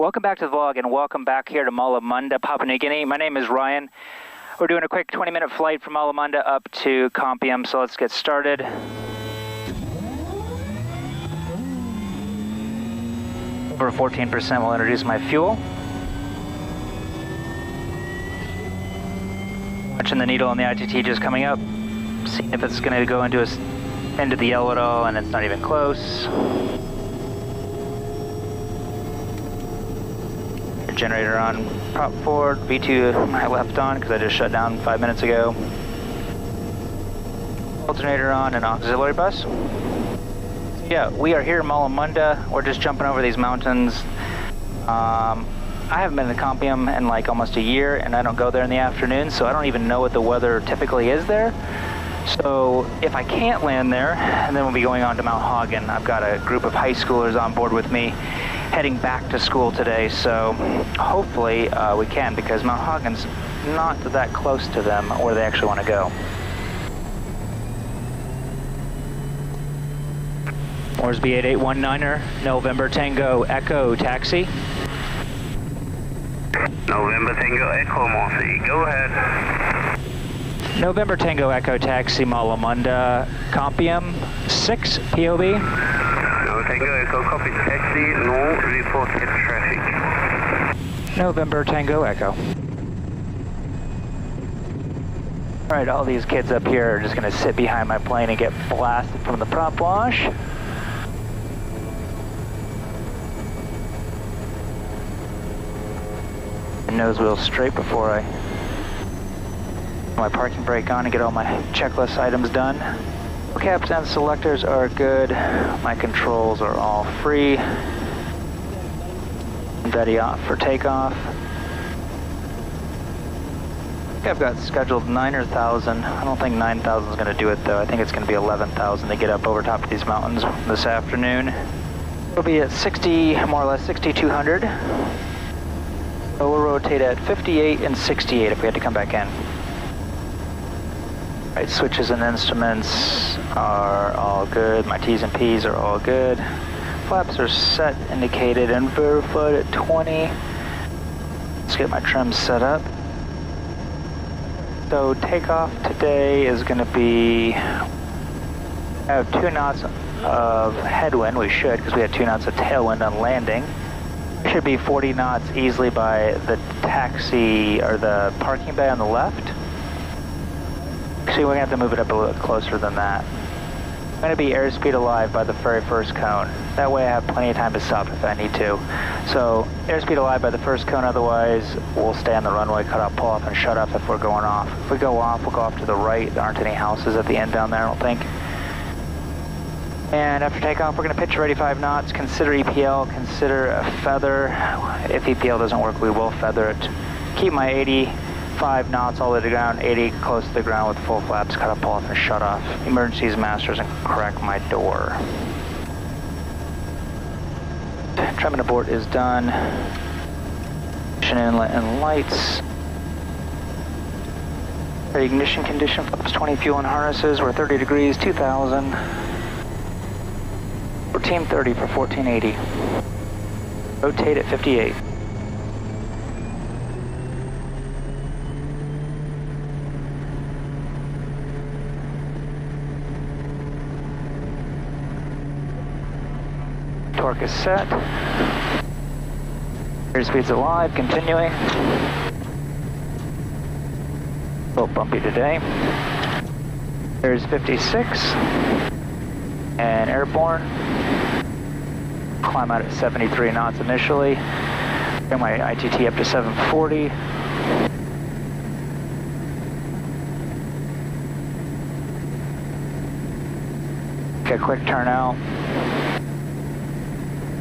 Welcome back to the vlog and welcome back here to Malamunda, Papua New Guinea. My name is Ryan. We're doing a quick 20-minute flight from Malamunda up to Compium, so let's get started. Over 14% will introduce my fuel. Watching the needle on the ITT just coming up. Seeing if it's going to go into the yellow at all, and it's not even close. Generator on prop forward, V2 I left on because I just shut down 5 minutes ago. Alternator on and auxiliary bus. Yeah, we are here in Malamunda. We're just jumping over these mountains. I haven't been to Compium in like almost a year, and I don't go there in the afternoon, so I don't even know what the weather typically is there. So if I can't land there, and then we'll be going on to Mount Hagen. I've got a group of high schoolers on board with me heading back to school today, so hopefully we can, because Mount Hagen's not that close to them where they actually want to go. Orsby 8819er, November Tango Echo Taxi. November Tango Echo Morsi, go ahead. November Tango Echo Taxi, Malamunda, Compium, 6 POB. November Tango Echo, copy taxi, no reported traffic. November Tango Echo. Alright, all these kids up here are just going to sit behind my plane and get blasted from the prop wash. Nose wheel straight before I put my parking brake on and get all my checklist items done. Caps and selectors are good. My controls are all free. Ready off for takeoff. I've got scheduled 9 or 1,000. I don't think 9,000 is going to do it though. I think it's going to be 11,000 to get up over top of these mountains this afternoon. It'll be at 60, more or less 6,200. So we'll rotate at 58 and 68 if we had to come back in. Right, switches and instruments are all good. My T's and P's are all good. Flaps are set, indicated, and verified at 20. Let's get my trim set up. So takeoff today is going to be, I have 2 knots of headwind. We should, because we had 2 knots of tailwind on landing. Should be 40 knots easily by the taxi or the parking bay on the left. Actually, we're going to have to move it up a little closer than that. I'm going to be airspeed alive by the very first cone. That way I have plenty of time to stop if I need to. So airspeed alive by the first cone, otherwise we'll stay on the runway, cut off, pull off, and shut off if we're going off. If we go off, we'll go off to the right. There aren't any houses at the end down there, I don't think. And after takeoff, we're going to pitch ready 5 knots, consider EPL, consider a feather. If EPL doesn't work, we will feather it. Keep my 85 knots all the way to the ground, 80 close to the ground with full flaps, cut off, pull off, and shut off. Emergencies, masters, and crack my door. Trim and abort is done. Ignition inlet and lights. Ignition condition, flaps 20, fuel and harnesses. We're 30 degrees, 2,000. 1430 for 1480. Rotate at 58. Torque is set. Airspeed's alive, continuing. A little bumpy today. There's 56. And airborne. Climb out at 73 knots initially. Bring my ITT up to 740. Get a quick turn out.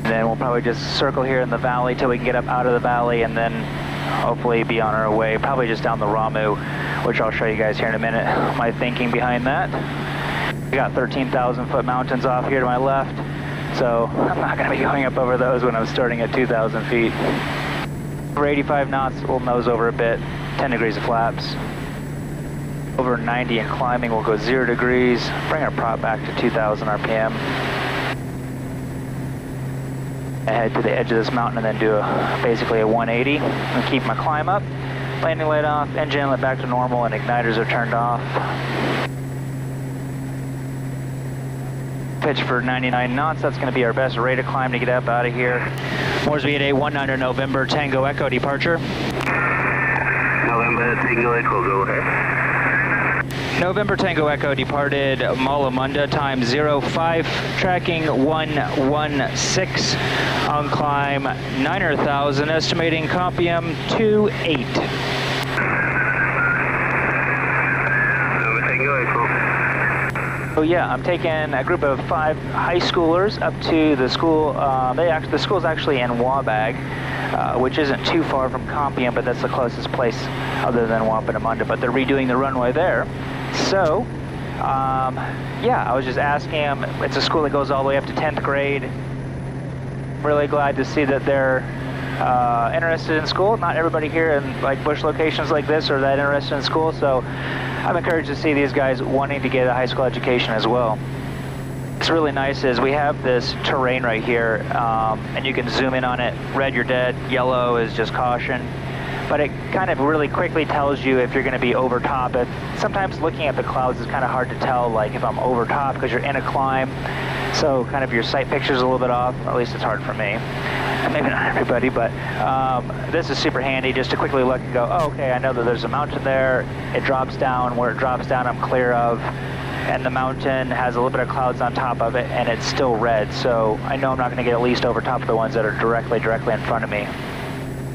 And then we'll probably just circle here in the valley till we can get up out of the valley, and then hopefully be on our way, probably just down the Ramu, which I'll show you guys here in a minute. My thinking behind that. We got 13,000 foot mountains off here to my left, so I'm not going to be going up over those when I'm starting at 2,000 feet. For 85 knots, we'll nose over a bit, 10 degrees of flaps. Over 90 and climbing, we'll go 0 degrees, bring our prop back to 2,000 RPM. head to the edge of this mountain and then do basically a 180 and keep my climb up. Landing light off, engine inlet back to normal, and igniters are turned off. Pitch for 99 knots, that's going to be our best rate of climb to get up out of here. Moresby at A19 November Tango Echo departure. November Tango Echo, go ahead. November Tango Echo departed Malamunda, time 05, tracking 116, on climb 9,000, estimating compium 28. November Tango Echo. So yeah, I'm taking a group of 5 high schoolers up to the school. The school's actually in Wabag, which isn't too far from Compium, but that's the closest place other than Wapanamunda. But they're redoing the runway there. So, yeah, I was just asking them. It's a school that goes all the way up to 10th grade. Really glad to see that they're interested in school. Not everybody here in like bush locations like this are that interested in school, so I'm encouraged to see these guys wanting to get a high school education as well. What's really nice is we have this terrain right here, and you can zoom in on it. Red, you're dead. Yellow is just caution. But it kind of really quickly tells you if you're going to be over top. Sometimes looking at the clouds is kind of hard to tell, like if I'm over top because you're in a climb. So kind of your sight picture's a little bit off, or at least it's hard for me. Maybe not everybody, but this is super handy just to quickly look and go, oh, okay, I know that there's a mountain there. It drops down. Where it drops down, I'm clear of. And the mountain has a little bit of clouds on top of it, and it's still red. So I know I'm not going to get at least over top of the ones that are directly in front of me.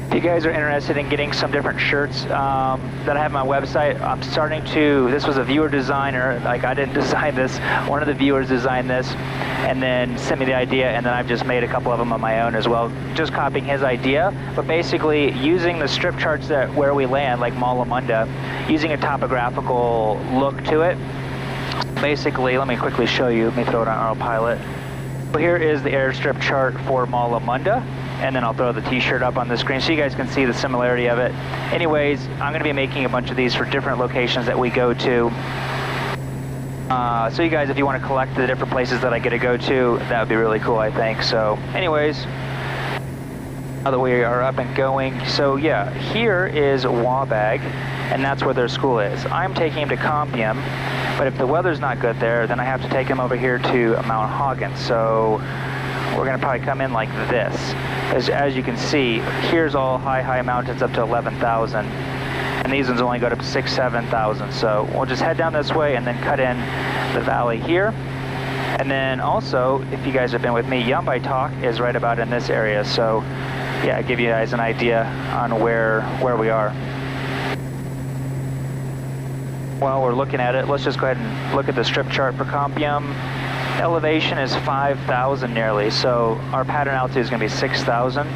If you guys are interested in getting some different shirts that I have on my website, I'm starting to, this was a viewer designer, like I didn't design this, one of the viewers designed this and then sent me the idea, and then I've just made a couple of them on my own as well, just copying his idea, but basically using the strip charts that where we land, like Malamunda, using a topographical look to it. Basically, let me quickly show you, let me throw it on autopilot. So here is the airstrip chart for Malamunda. And then I'll throw the t-shirt up on the screen so you guys can see the similarity of it. Anyways, I'm going to be making a bunch of these for different locations that we go to. So you guys, if you want to collect the different places that I get to go to, that would be really cool, I think. So anyways, now that we are up and going, so yeah, here is Wabag, and that's where their school is. I'm taking them to Compium, but if the weather's not good there, then I have to take them over here to Mount Hagen. So we're going to probably come in like this. As you can see, here's all high mountains up to 11,000. And these ones only go up to 6,000, 7,000. So we'll just head down this way and then cut in the valley here. And then also, if you guys have been with me, Yambaitok is right about in this area. So yeah, give you guys an idea on where we are. While we're looking at it, let's just go ahead and look at the strip chart for Compium. Elevation is 5,000 nearly, so our pattern altitude is going to be 6,000.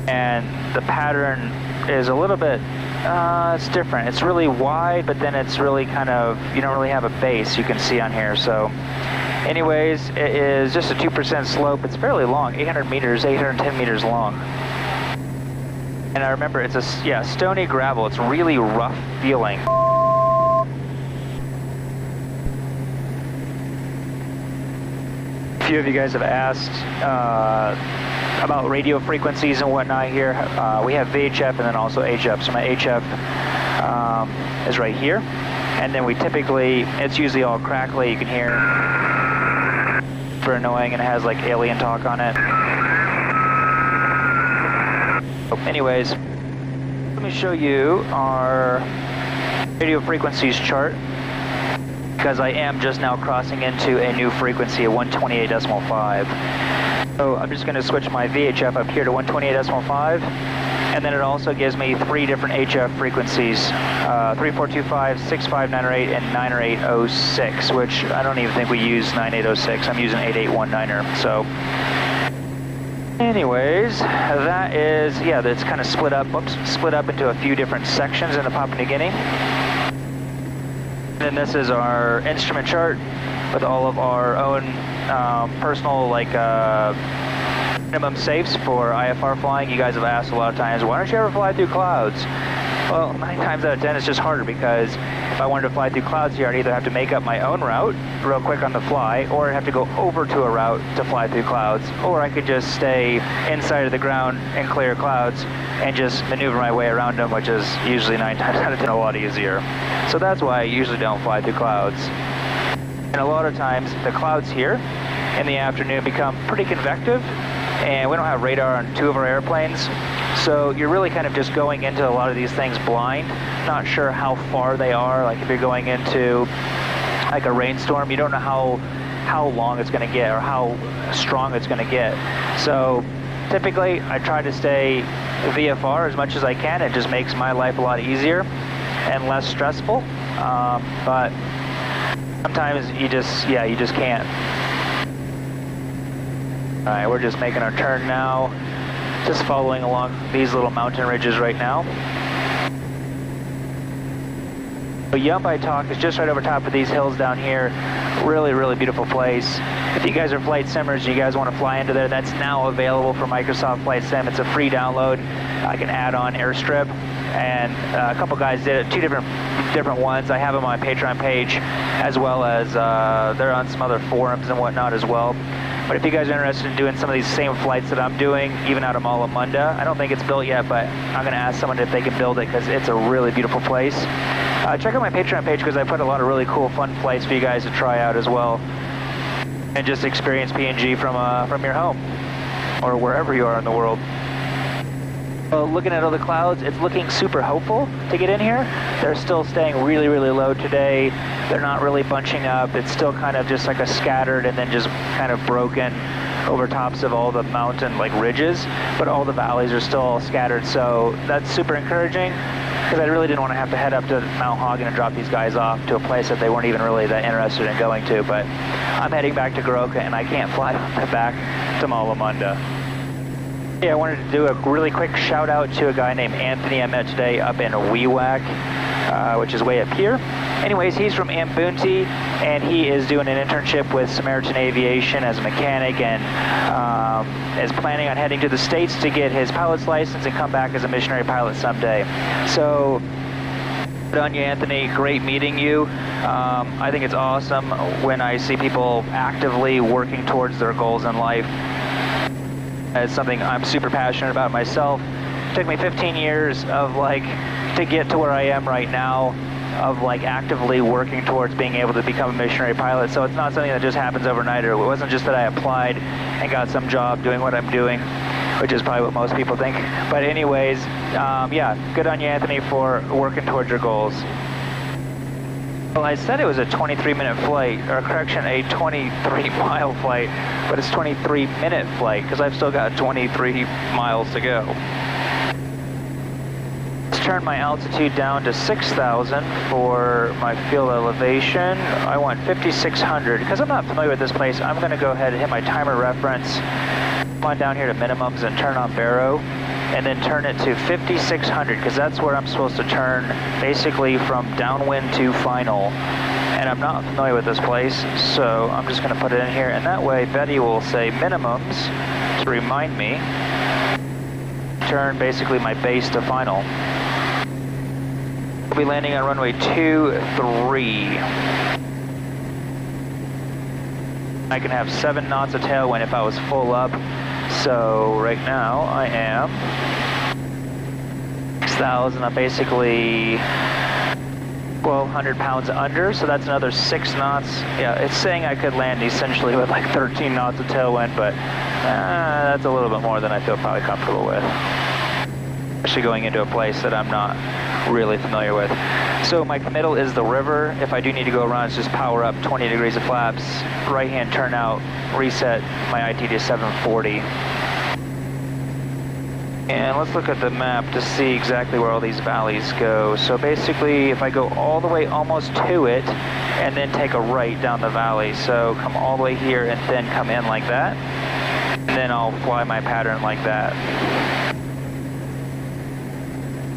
And the pattern is a little bit, it's different. It's really wide, but then it's really kind of, you don't really have a base you can see on here. So anyways, it is just a 2% slope. It's fairly long, 800 meters, 810 meters long. And I remember it's a, yeah, stony gravel. It's really rough feeling. A few of you guys have asked about radio frequencies and whatnot here. We have VHF and then also HF. So my HF is right here. And then we typically, it's usually all crackly. You can hear super annoying, and it has like alien talk on it. Anyways, let me show you our radio frequencies chart, because I am just now crossing into a new frequency of 128.5. So I'm just going to switch my VHF up here to 128.5, and then it also gives me 3 different HF frequencies, 3425, 6598, and 9806, which I don't even think we use 9806. I'm using 8819er. So anyways, that is, yeah, that's kind of split up into a few different sections in the Papua New Guinea. And this is our instrument chart with all of our own personal, like, minimum safes for IFR flying. You guys have asked a lot of times, why don't you ever fly through clouds? Well, 9 times out of 10 it's just harder because if I wanted to fly through clouds here, I'd either have to make up my own route real quick on the fly, or I'd have to go over to a route to fly through clouds, or I could just stay inside of the ground and clear clouds and just maneuver my way around them, which is usually 9 times out of 10 a lot easier. So that's why I usually don't fly through clouds. And a lot of times the clouds here in the afternoon become pretty convective, and we don't have radar on 2 of our airplanes, so you're really kind of just going into a lot of these things blind, not sure how far they are. Like if you're going into like a rainstorm, you don't know how long it's going to get or how strong it's going to get. So typically I try to stay VFR as much as I can. It just makes my life a lot easier and less stressful, but sometimes you just can't. All right, we're just making our turn now, just following along these little mountain ridges right now. So Yumbai Talk is just right over top of these hills down here. Really, really beautiful place. If you guys are flight simmers, you guys want to fly into there, that's now available for Microsoft Flight Sim. It's a free download. I can add on Airstrip, and a couple guys did it, 2 different ones. I have them on my Patreon page, as well as they're on some other forums and whatnot as well. But if you guys are interested in doing some of these same flights that I'm doing, even out of Mala Munda, I don't think it's built yet, but I'm going to ask someone if they can build it because it's a really beautiful place. Check out my Patreon page because I put a lot of really cool, fun flights for you guys to try out as well, and just experience PNG from your home or wherever you are in the world. Well, looking at all the clouds, it's looking super hopeful to get in here. They're still staying really, really low today. They're not really bunching up. It's still kind of just like a scattered and then just kind of broken over tops of all the mountain like ridges, but all the valleys are still all scattered. So that's super encouraging because I really didn't want to have to head up to Mount Hagen and drop these guys off to a place that they weren't even really that interested in going to. But I'm heading back to Goroka and I can't fly back to Mala Munda. Yeah, I wanted to do a really quick shout out to a guy named Anthony I met today up in Wewak, which is way up here. Anyways, he's from Ambunti, and he is doing an internship with Samaritan Aviation as a mechanic, and is planning on heading to the States to get his pilot's license and come back as a missionary pilot someday. So, good on you, Anthony. Great meeting you. I think it's awesome when I see people actively working towards their goals in life. It's something I'm super passionate about myself. It took me 15 years of to get to where I am right now, of actively working towards being able to become a missionary pilot. So it's not something that just happens overnight, or it wasn't just that I applied and got some job doing what I'm doing, which is probably what most people think. But anyways, yeah, good on you, Anthony, for working towards your goals. Well, I said it was a 23-minute flight, or correction, a 23-mile flight, but it's 23-minute flight because I've still got 23 miles to go. Let's turn my altitude down to 6,000 for my field elevation. I want 5,600. Because I'm not familiar with this place, I'm going to go ahead and hit my timer reference, come on down here to minimums and turn on baro, and then turn it to 5,600 because that's where I'm supposed to turn, basically from downwind to final. And I'm not familiar with this place, so I'm just going to put it in here, and that way Betty will say minimums to remind me. Turn basically my base to final. We'll be landing on runway 23. I can have 7 knots of tailwind if I was full up. So right now I am 6,000. I'm basically 1,200 pounds under, so that's another 6 knots. Yeah, it's saying I could land essentially with 13 knots of tailwind, but that's a little bit more than I feel probably comfortable with. Especially going into a place that I'm not really familiar with. So my committal is the river. If I do need to go around, it's just power up 20 degrees of flaps, right hand turn out, reset my IT to 740. And let's look at the map to see exactly where all these valleys go. So basically, if I go all the way almost to it, and then take a right down the valley, so come all the way here and then come in like that, and then I'll fly my pattern like that.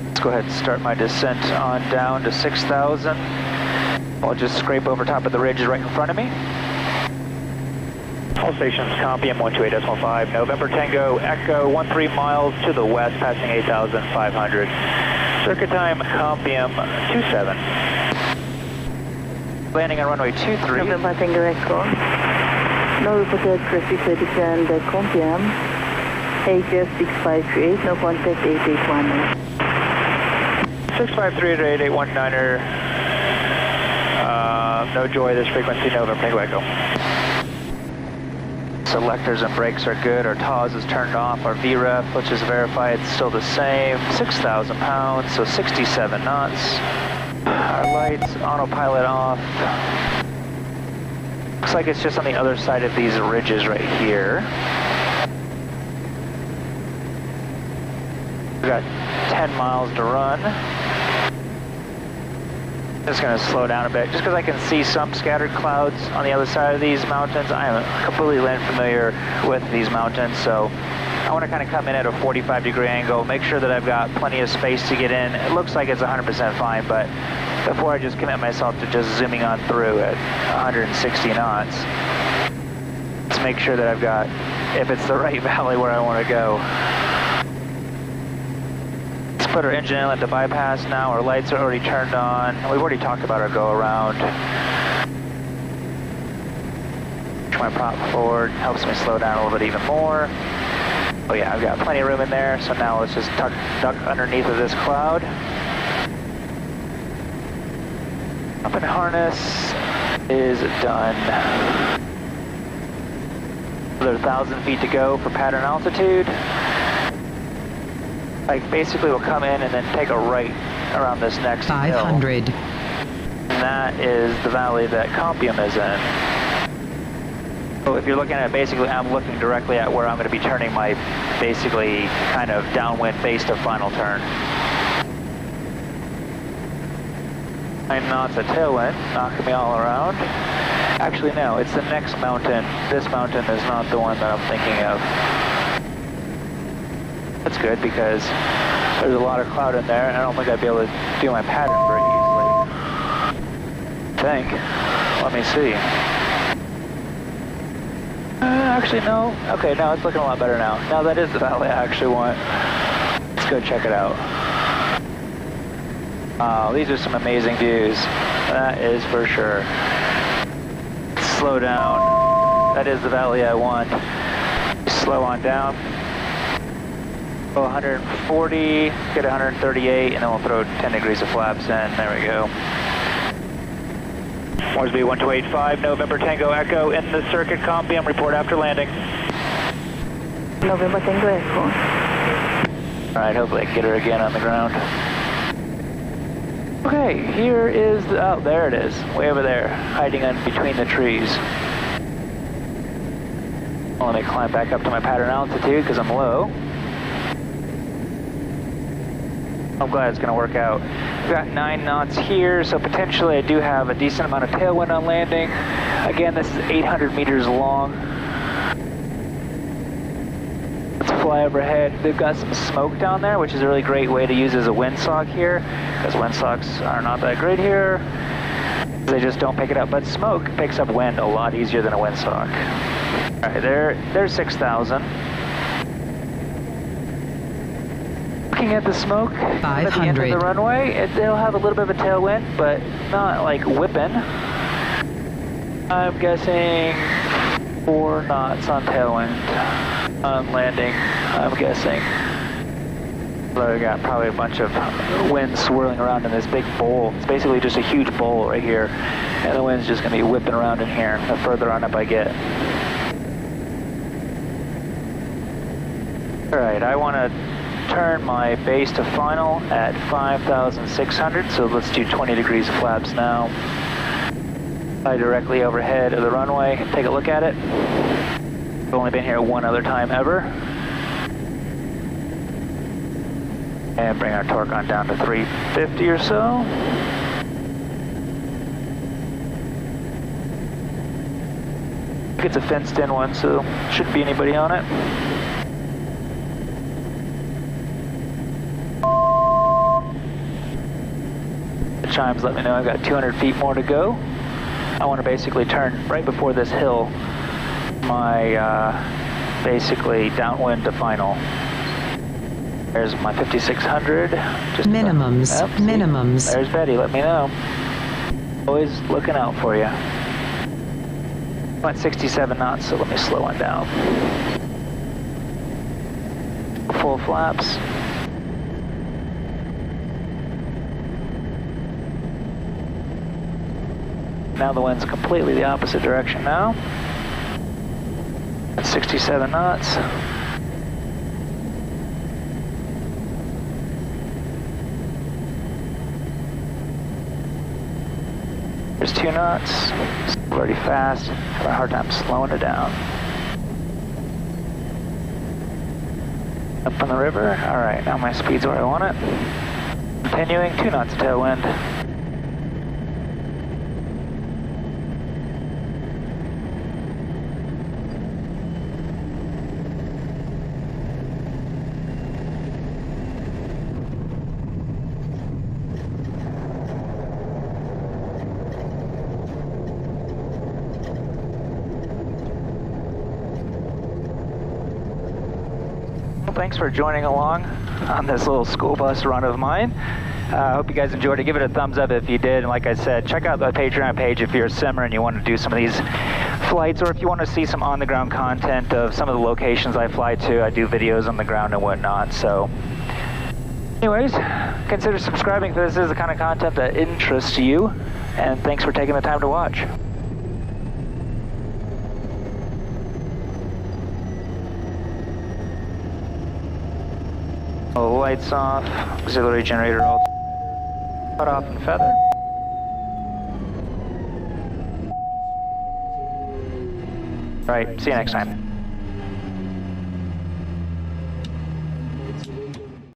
Let's go ahead and start my descent on down to 6,000. I'll just scrape over top of the ridge right in front of me. All stations, copy, M128.5, November Tango, Echo, 13 miles to the west, passing 8,500. Circuit time, Compium 27. Landing on runway 23. November Tango Echo. No reported traffic descend Compium. HS 6538, no contact 881. 653 to 8819er. No joy, this frequency, November Tango Echo. Selectors and brakes are good. Our TAWS is turned off. Our VREF, let's just verify it's still the same. 6,000 pounds, so 67 knots. Our lights, autopilot off. Looks like it's just on the other side of these ridges right here. We've got 10 miles to run. Just going to slow down a bit, just because I can see some scattered clouds on the other side of these mountains. I am completely unfamiliar with these mountains, so I want to kind of come in at a 45-degree angle, make sure that I've got plenty of space to get in. It looks like it's 100% fine, but before I just commit myself to just zooming on through at 160 knots, let's make sure that I've got, if it's the right valley where I want to go. Put our engine inlet to bypass now. Our lights are already turned on. We've already talked about our go around. Push my prop forward, helps me slow down a little bit even more. Oh yeah, I've got plenty of room in there, so now let's just duck underneath of this cloud. Up in harness is done. Another 1,000 feet to go for pattern altitude. I basically will come in and then take a right around this next 500. hill. And that is the valley that Compium is in. So if you're looking at, basically I'm looking directly at where I'm going to be turning my basically kind of downwind base to final turn. 9 knots of tailwind, knocking me all around. Actually no, it's the next mountain. This mountain is not the one that I'm thinking of. That's good because there's a lot of cloud in there and I don't think I'd be able to do my pattern very easily. I think. Let me see. Actually no. Okay, no, it's looking a lot better now. Now that is the valley I actually want. Let's go check it out. Wow, these are some amazing views. That is for sure. Slow down. That is the valley I want. Slow on down. Go 140, get 138, and then we'll throw 10 degrees of flaps in. There we go. Moresby 1285, November Tango Echo in the circuit. Compium, report after landing. November Tango Echo. All right, hopefully I can get her again on the ground. Okay, here is the, oh, there it is, way over there, hiding in between the trees. Well, let me climb back up to my pattern altitude because I'm low. I'm glad it's going to work out. We've got 9 knots here, so potentially I do have a decent amount of tailwind on landing. Again, this is 800 meters long. Let's fly overhead. They've got some smoke down there, which is a really great way to use as a windsock here, because windsocks are not that great here. They just don't pick it up, but smoke picks up wind a lot easier than a windsock. All right, there's 6,000. Looking at the smoke 500. at the end of the runway, it'll have a little bit of a tailwind, but not like whipping. I'm guessing 4 knots on tailwind on landing, I'm guessing. But I got probably a bunch of wind swirling around in this big bowl. It's basically just a huge bowl right here, and the wind's just going to be whipping around in here the further on up I get. All right, I want to turn my base to final at 5,600, so let's do 20 degrees of flaps now. Fly directly overhead of the runway, take a look at it. I've only been here one other time ever. And bring our torque on down to 350 or so. It's a fenced in one, so shouldn't be anybody on it. The chimes let me know I've got 200 feet more to go. I want to basically turn right before this hill, my basically downwind to final. There's my 5600. Just Minimums, minimums. There's Betty, let me know. Always looking out for you. Went 67 knots, so let me slow one down. Full flaps. Now the wind's completely the opposite direction now. At 67 knots. There's 2 knots. It's already fast. Have a hard time slowing it down. Up on the river. Alright, now my speed's where I want it. Continuing, 2 knots of tailwind. Thanks for joining along on this little school bus run of mine. I hope you guys enjoyed it. Give it a thumbs up if you did. And like I said, check out the Patreon page if you're a simmer and you want to do some of these flights, or if you want to see some on-the-ground content of some of the locations I fly to. I do videos on the ground and whatnot. So anyways, consider subscribing if this is the kind of content that interests you. And thanks for taking the time to watch. Lights off, auxiliary generator all cut off and feather. Right, see you next time.